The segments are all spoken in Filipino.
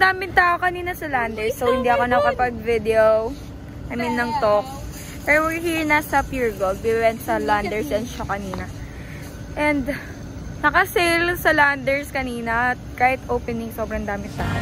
daming tao kanina sa Landers, so hindi ako nakapag-video. I mean, ng talk. Pero we're here na sa Pure Gold. We went sa Landers and siya kanina. And naka-sale sa Landers kanina. Kahit opening, sobrang dami tao.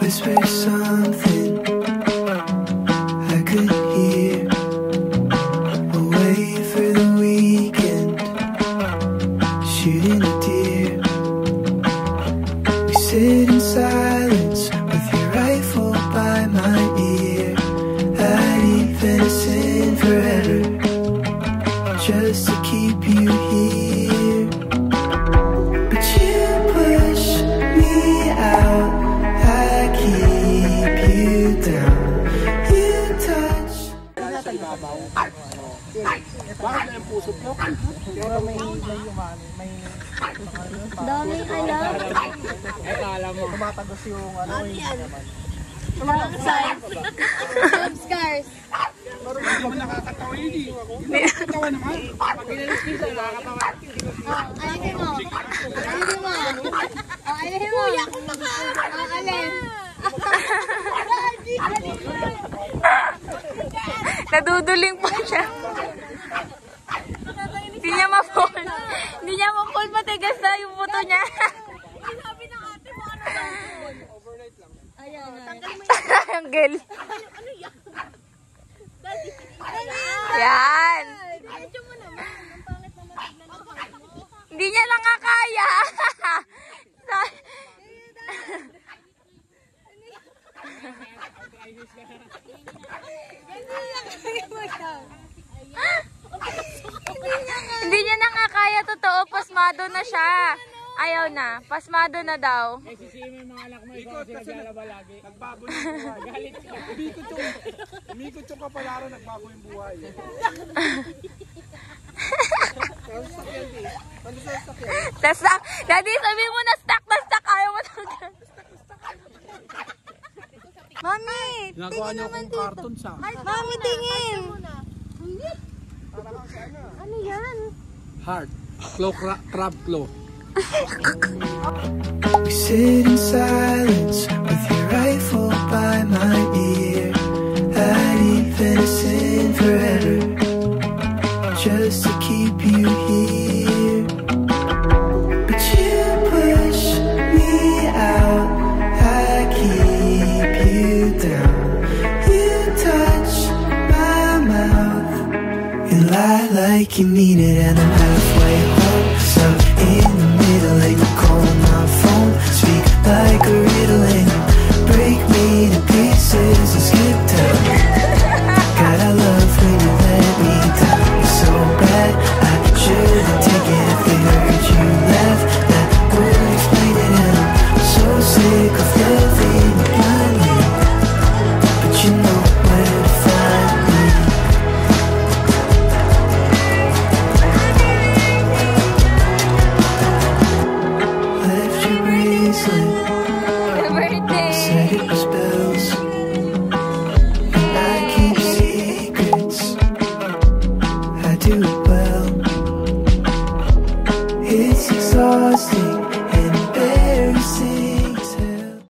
Whisper something I could hear. We'll wait for the weekend, shooting a deer. We sit in silence with your rifle by my ear. I'd eat venison forever just to keep you here. But you push me out, keep you down, you touch. Bakit na yung pusot mo? Pero may dami alam. Ay, kala mo. Tumatagos yung ano Love scars. Parang hindi mo nakakatawa yun eh. Hindi nakakatawa naman. Pag inalis nila, nakakatawa. Alin mo. Alin mo. Alin mo. Kuya ko baka. Alin. Naduduling pa siya. Hindi niya ma-fall. Hindi niya ma-fall. Matigas na yung buto niya. Sabi ng ate mo ano ba? Overnight lang. Ayan. Triangle. Ano yan? Yan. Diretso mo naman. Ang pangit naman tignan ng pangit mo. Hindi niya lang nga kaya. Hindi niya na nga kaya, totoo. Pasmado na siya. Ayaw na. Pasmado na daw. Eh, sisihin mo yung mga anak mo. Ikaw kasi naglalaba lagi. Nagbago yung buhay. Galit ka. Umikot yung kapalaran, nagbago yung buhay. Kaya sakyan eh. Ano sa sakyan? Daddy, sabi mo na stuck na stuck. Ayaw mo talaga. Mami, Nagawa niyo akong cartoon sa. Mami, tingin. Ano yan? Heart. Claw, crab claw. We sit in silence with your rifle by my ear. I'd eat venison forever just to keep you here. But you push me out, I keep you down. You touch my mouth and lie like you mean it, and I'm halfway home.